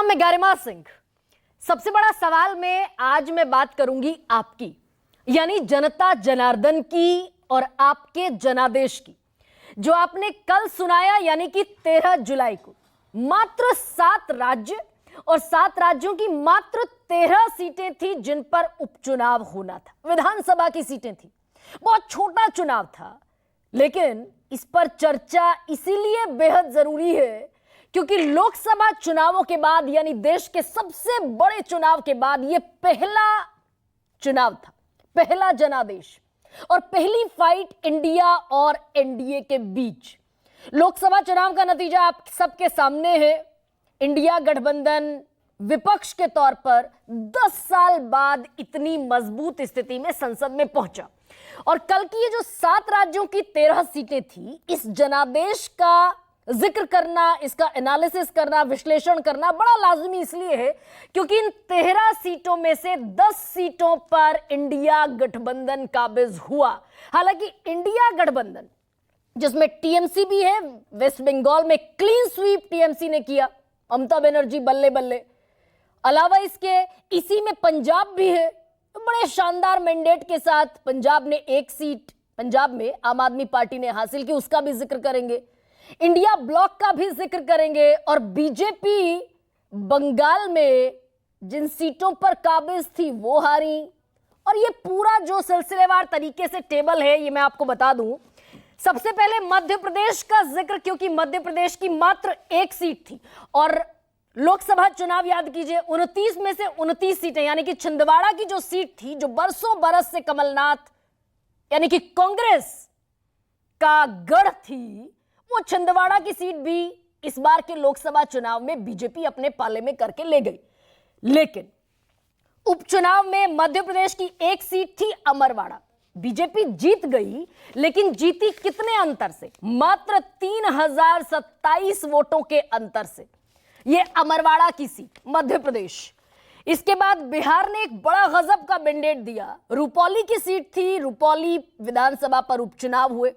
नाम है गरिमा सिंह। सबसे बड़ा सवाल में आज मैं बात करूंगी आपकी, यानी जनता जनार्दन की और आपके जनादेश की, जो आपने कल सुनाया, यानी कि 13 जुलाई को मात्र 7 राज्य और 7 राज्यों की मात्र 13 सीटें थी जिन पर उपचुनाव होना था। विधानसभा की सीटें थी, बहुत छोटा चुनाव था, लेकिन इस पर चर्चा इसीलिए बेहद जरूरी है क्योंकि लोकसभा चुनावों के बाद, यानी देश के सबसे बड़े चुनाव के बाद, यह पहला चुनाव था, पहला जनादेश और पहली फाइट इंडिया और एनडीए के बीच। लोकसभा चुनाव का नतीजा आप सबके सामने है। इंडिया गठबंधन विपक्ष के तौर पर 10 साल बाद इतनी मजबूत स्थिति में संसद में पहुंचा और कल की ये जो 7 राज्यों की 13 सीटें थी, इस जनादेश का जिक्र करना, इसका एनालिसिस करना, विश्लेषण करना बड़ा लाजमी इसलिए है क्योंकि इन 13 सीटों में से 10 सीटों पर इंडिया गठबंधन काबिज हुआ। हालांकि इंडिया गठबंधन जिसमें टीएमसी भी है, वेस्ट बंगाल में क्लीन स्वीप टीएमसी ने किया, ममता बनर्जी बल्ले बल्ले। अलावा इसके इसी में पंजाब भी है, बड़े शानदार मैंडेट के साथ पंजाब ने 1 सीट पंजाब में आम आदमी पार्टी ने हासिल की, उसका भी जिक्र करेंगे। इंडिया ब्लॉक का भी जिक्र करेंगे और बीजेपी बंगाल में जिन सीटों पर काबिज थी वो हारी। और ये पूरा जो सिलसिलेवार तरीके से टेबल है ये मैं आपको बता दूं। सबसे पहले मध्य प्रदेश का जिक्र, क्योंकि मध्य प्रदेश की मात्र 1 सीट थी और लोकसभा चुनाव याद कीजिए 29 में से 29 सीटें, यानी कि छिंदवाड़ा की जो सीट थी, जो बरसों बरस से कमलनाथ यानी कि कांग्रेस का गढ़ थी, वो छिंदवाड़ा की सीट भी इस बार के लोकसभा चुनाव में बीजेपी अपने पाले में करके ले गई। लेकिन उपचुनाव में मध्य प्रदेश की 1 सीट थी अमरवाड़ा, बीजेपी जीत गई, लेकिन जीती कितने अंतर से? मात्र 3027 वोटों के अंतर से। यह अमरवाड़ा की सीट मध्य प्रदेश। इसके बाद बिहार ने एक बड़ा गजब का मैंडेट दिया, रुपौली की सीट थी, रुपौली विधानसभा पर उपचुनाव हुए।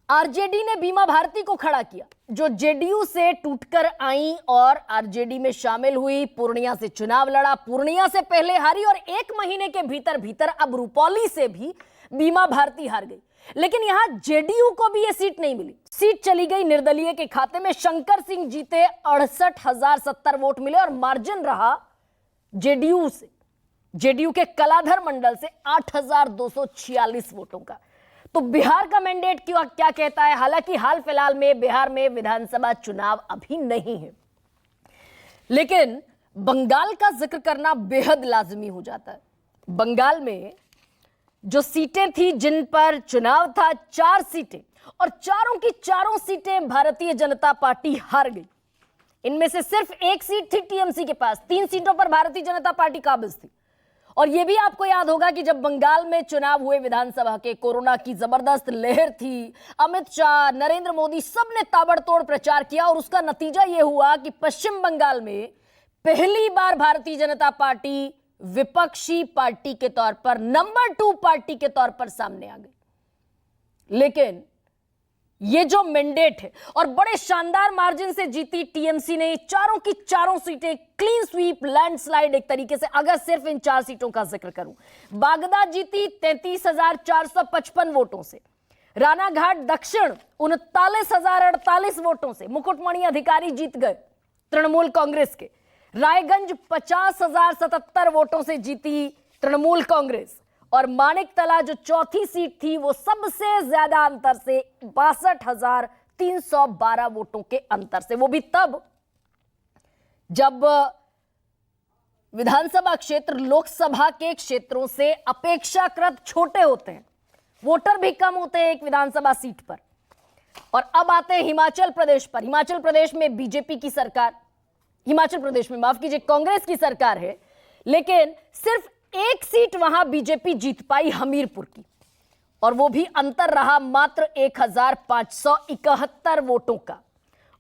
आरजेडी ने बीमा भारती को खड़ा किया, जो जेडीयू से टूटकर आई और आरजेडी में शामिल हुई, पूर्णिया से चुनाव लड़ा, पूर्णिया से पहले हारी और 1 महीने के भीतर भीतर अब रुपौली से भी बीमा भारती हार गई। लेकिन यहां जेडीयू को भी यह सीट नहीं मिली, सीट चली गई निर्दलीय के खाते में। शंकर सिंह जीते, 68,070 वोट मिले और मार्जिन रहा जेडीयू से, जेडीयू के कलाधर मंडल से 8,246 वोटों का। तो बिहार का मैंडेट क्या कहता है? हालांकि हाल फिलहाल में बिहार में विधानसभा चुनाव अभी नहीं है, लेकिन बंगाल का जिक्र करना बेहद लाजमी हो जाता है। बंगाल में जो सीटें थी जिन पर चुनाव था, 4 सीटें, और चारों की चारों सीटें भारतीय जनता पार्टी हार गई। इनमें से सिर्फ 1 सीट थी टीएमसी के पास, 3 सीटों पर भारतीय जनता पार्टी काबिज थी। और यह भी आपको याद होगा कि जब बंगाल में चुनाव हुए विधानसभा के, कोरोना की जबरदस्त लहर थी, अमित शाह, नरेंद्र मोदी सब ने ताबड़तोड़ प्रचार किया और उसका नतीजा यह हुआ कि पश्चिम बंगाल में पहली बार भारतीय जनता पार्टी विपक्षी पार्टी के तौर पर, नंबर 2 पार्टी के तौर पर सामने आ गई। लेकिन ये जो मैंडेट है, और बड़े शानदार मार्जिन से जीती टीएमसी ने चारों की चारों सीटें, क्लीन स्वीप, लैंडस्लाइड एक तरीके से। अगर सिर्फ इन 4 सीटों का जिक्र करूं, बागदा जीती 33,455 वोटों से, रानाघाट दक्षिण 39,048 वोटों से, मुकुटमणि अधिकारी जीत गए तृणमूल कांग्रेस के, रायगंज 50,077 वोटों से जीती तृणमूल कांग्रेस, और मानिकतला जो चौथी सीट थी वो सबसे ज्यादा अंतर से 62,312 वोटों के अंतर से, वो भी तब जब विधानसभा क्षेत्र लोकसभा के क्षेत्रों से अपेक्षाकृत छोटे होते हैं, वोटर भी कम होते हैं एक विधानसभा सीट पर। और अब आते हैं हिमाचल प्रदेश पर। हिमाचल प्रदेश में बीजेपी की सरकार, हिमाचल प्रदेश में माफ कीजिए कांग्रेस की सरकार है, लेकिन सिर्फ 1 सीट वहां बीजेपी जीत पाई, हमीरपुर की, और वो भी अंतर रहा मात्र 1,571 वोटों का।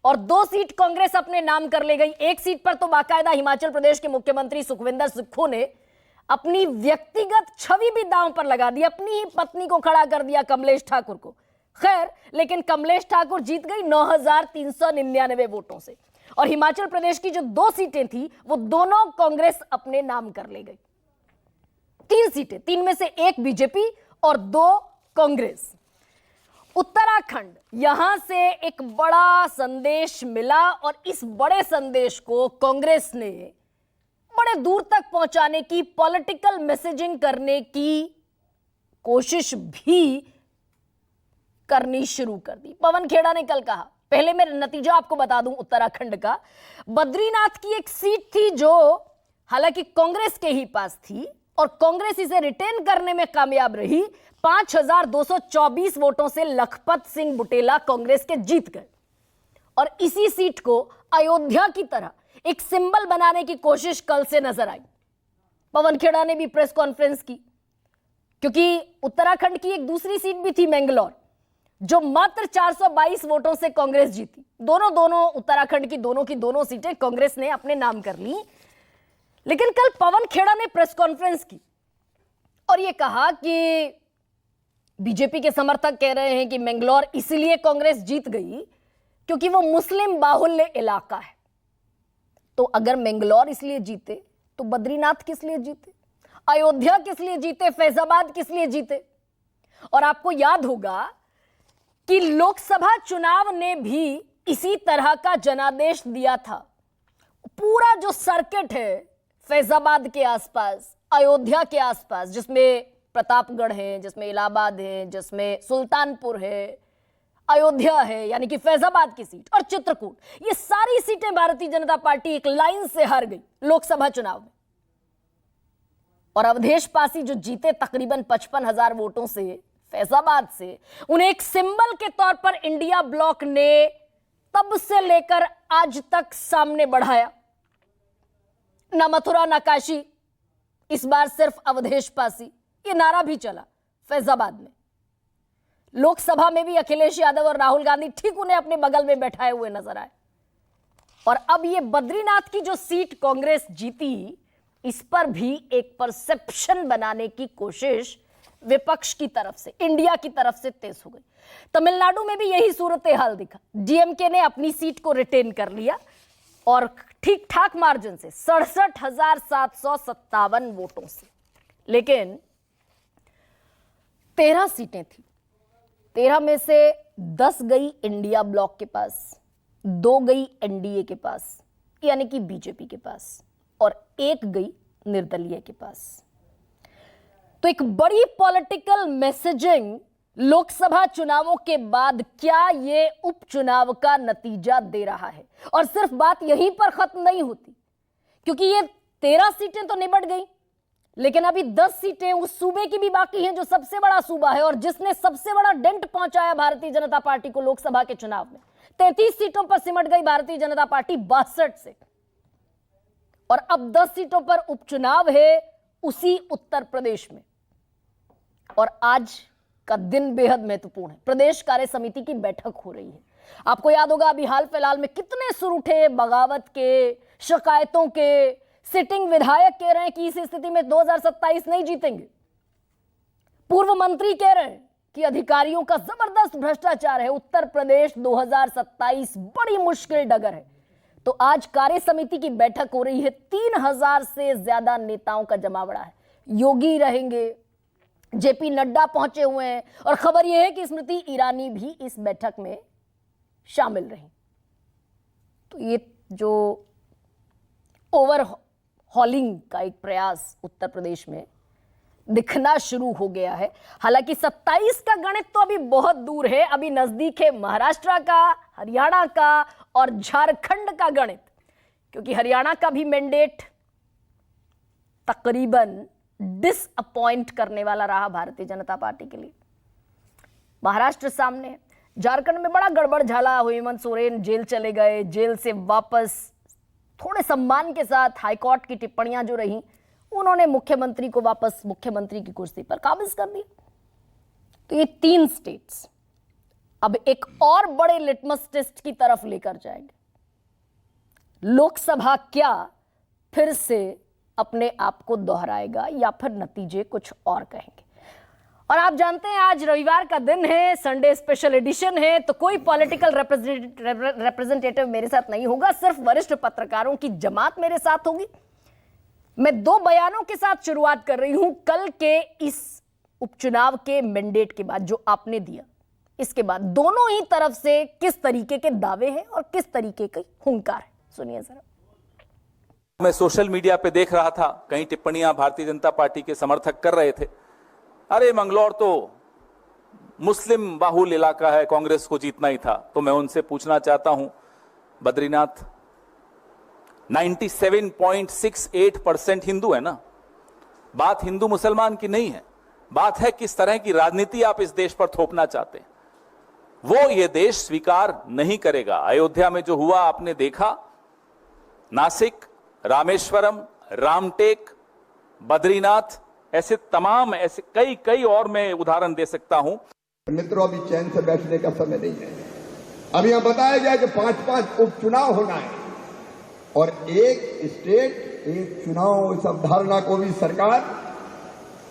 और 2 सीट कांग्रेस अपने नाम कर ले गई। 1 सीट पर तो बाकायदा हिमाचल प्रदेश के मुख्यमंत्री सुखविंदर सुक्खू ने अपनी व्यक्तिगत छवि भी दांव पर लगा दी, अपनी ही पत्नी को खड़ा कर दिया, कमलेश ठाकुर को। खैर, लेकिन कमलेश ठाकुर जीत गई 9,399 वोटों से। और हिमाचल प्रदेश की जो 2 सीटें थी वो दोनों कांग्रेस अपने नाम कर ले गई। 3 सीटें, 3 में से 1 बीजेपी और 2 कांग्रेस। उत्तराखंड, यहां से एक बड़ा संदेश मिला और इस बड़े संदेश को कांग्रेस ने बड़े दूर तक पहुंचाने की, पॉलिटिकल मैसेजिंग करने की कोशिश भी करनी शुरू कर दी। पवन खेड़ा ने कल कहा, पहले मैं नतीजा आपको बता दूं उत्तराखंड का। बद्रीनाथ की एक सीट थी जो हालांकि कांग्रेस के ही पास थी और कांग्रेस इसे रिटेन करने में कामयाब रही। 5224 वोटों से लखपत सिंह बुटेला कांग्रेस के जीत गए और इसी सीट को अयोध्या की तरह एक सिंबल बनाने की कोशिश कल से नजर आई। पवन खेड़ा ने भी प्रेस कॉन्फ्रेंस की, क्योंकि उत्तराखंड की एक दूसरी सीट भी थी मैंगलोर, जो मात्र 422 वोटों से कांग्रेस जीती। दोनों उत्तराखंड की दोनों सीटें कांग्रेस ने अपने नाम कर ली। लेकिन कल पवन खेड़ा ने प्रेस कॉन्फ्रेंस की और यह कहा कि बीजेपी के समर्थक कह रहे हैं कि मैंगलोर इसलिए कांग्रेस जीत गई क्योंकि वो मुस्लिम बाहुल्य इलाका है। तो अगर मैंगलोर इसलिए जीते तो बद्रीनाथ किस लिए जीते, अयोध्या किस लिए जीते, फैजाबाद किस लिए जीते? और आपको याद होगा कि लोकसभा चुनाव ने भी इसी तरह का जनादेश दिया था। पूरा जो सर्किट है फैजाबाद के आसपास, अयोध्या के आसपास, जिसमें प्रतापगढ़ है, जिसमें इलाहाबाद है, जिसमें सुल्तानपुर है, अयोध्या है यानी कि फैजाबाद की सीट और चित्रकूट, ये सारी सीटें भारतीय जनता पार्टी एक लाइन से हार गई लोकसभा चुनाव में। और अवधेश पासी जो जीते तकरीबन 55,000 वोटों से फैजाबाद से, उन्हें एक सिंबल के तौर पर इंडिया ब्लॉक ने तब से लेकर आज तक सामने बढ़ाया। न मथुरा न काशी, इस बार सिर्फ अवधेश पासी, ये नारा भी चला फैजाबाद में। लोकसभा में भी अखिलेश यादव और राहुल गांधी ठीक उन्हें अपने बगल में बैठाए हुए नजर आए। और अब ये बद्रीनाथ की जो सीट कांग्रेस जीती, इस पर भी एक परसेप्शन बनाने की कोशिश विपक्ष की तरफ से, इंडिया की तरफ से तेज हो गई। तमिलनाडु में भी यही सूरत हाल दिखा। डीएमके ने अपनी सीट को रिटेन कर लिया और ठीक ठाक मार्जिन से 67,757 वोटों से। लेकिन 13 सीटें थी, 13 में से 10 गई इंडिया ब्लॉक के पास, 2 गई एनडीए के पास यानी कि बीजेपी के पास, और 1 गई निर्दलीय के पास। तो एक बड़ी पॉलिटिकल मैसेजिंग लोकसभा चुनावों के बाद क्या ये उपचुनाव का नतीजा दे रहा है। और सिर्फ बात यहीं पर खत्म नहीं होती, क्योंकि ये 13 सीटें तो निबट गई, लेकिन अभी 10 सीटें उस सूबे की भी बाकी हैं जो सबसे बड़ा सूबा है और जिसने सबसे बड़ा डेंट पहुंचाया भारतीय जनता पार्टी को लोकसभा के चुनाव में। 33 सीटों पर सिमट गई भारतीय जनता पार्टी 62 से, और अब 10 सीटों पर उपचुनाव है उसी उत्तर प्रदेश में। और आज का दिन बेहद महत्वपूर्ण है। प्रदेश कार्य समिति की बैठक हो रही है। आपको याद होगा अभी हाल फिलहाल में कितने सुर उठे बगावत के, शिकायतों के। सिटिंग विधायक कह रहे हैं कि इस स्थिति में 2027 नहीं जीतेंगे। पूर्व मंत्री कह रहे हैं कि अधिकारियों का जबरदस्त भ्रष्टाचार है, उत्तर प्रदेश 2027 बड़ी मुश्किल डगर है। तो आज कार्य समिति की बैठक हो रही है। 3000 से ज्यादा नेताओं का जमावड़ा है। योगी रहेंगे, जेपी नड्डा पहुंचे हुए हैं और खबर यह है कि स्मृति ईरानी भी इस बैठक में शामिल रही। तो ये जो ओवरहॉलिंग का एक प्रयास उत्तर प्रदेश में दिखना शुरू हो गया है। हालांकि 27 का गणित तो अभी बहुत दूर है, अभी नजदीक है महाराष्ट्र का, हरियाणा का और झारखंड का गणित, क्योंकि हरियाणा का भी मैंडेट तकरीबन डिसअपॉइंट करने वाला रहा भारतीय जनता पार्टी के लिए। महाराष्ट्र सामने है, झारखंड में बड़ा गड़बड़ झाला। हेमंत सोरेन जेल चले गए, जेल से वापस थोड़े सम्मान के साथ हाईकोर्ट की टिप्पणियां जो रही, उन्होंने मुख्यमंत्री को वापस मुख्यमंत्री की कुर्सी पर काबिज कर दिया। तो ये 3 स्टेट्स अब एक और बड़े लिटमस टेस्ट की तरफ लेकर जाएंगे। लोकसभा क्या फिर से अपने आप को दोहराएगा या फिर नतीजे कुछ और कहेंगे। और आप जानते हैं आज रविवार का दिन है, संडे स्पेशल एडिशन है, तो कोई पॉलिटिकल रिप्रेजेंटेटिव मेरे साथ नहीं होगा, सिर्फ वरिष्ठ पत्रकारों की जमात मेरे साथ होगी। मैं दो बयानों के साथ शुरुआत कर रही हूं। कल के इस उपचुनाव के मैंडेट के बाद जो आपने दिया, इसके बाद दोनों ही तरफ से किस तरीके के दावे हैं और किस तरीके की हुंकार है, सुनिए जरा। मैं सोशल मीडिया पे देख रहा था, कई टिप्पणियां भारतीय जनता पार्टी के समर्थक कर रहे थे, अरे मंगलौर तो मुस्लिम बाहुल इलाका है, कांग्रेस को जीतना ही था। तो मैं उनसे पूछना चाहता हूं, बद्रीनाथ 97.68% हिंदू है ना। बात हिंदू मुसलमान की नहीं है, बात है किस तरह की राजनीति आप इस देश पर थोपना चाहते हैं। वो ये देश स्वीकार नहीं करेगा। अयोध्या में जो हुआ आपने देखा, नासिक, रामेश्वरम, रामटेक, बद्रीनाथ, ऐसे तमाम ऐसे कई और मैं उदाहरण दे सकता हूं। मित्रों, अभी चैन से बैठने का समय नहीं है। अभी यहां बताया गया कि 5-5 उपचुनाव होना है और एक स्टेट एक चुनाव, इस अवधारणा को भी सरकार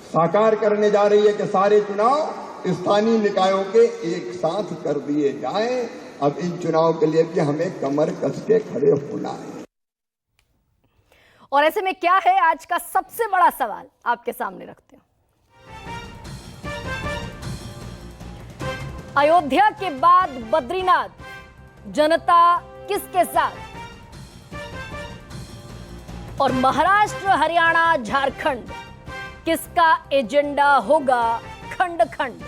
साकार करने जा रही है कि सारे चुनाव स्थानीय निकायों के एक साथ कर दिए जाएं। अब इन चुनाव के लिए भी हमें कमर कस के खड़े होना है। और ऐसे में क्या है आज का सबसे बड़ा सवाल, आपके सामने रखते हैं। अयोध्या के बाद बद्रीनाथ, जनता किसके साथ? और महाराष्ट्र, हरियाणा, झारखंड, किसका एजेंडा होगा खंड खंड?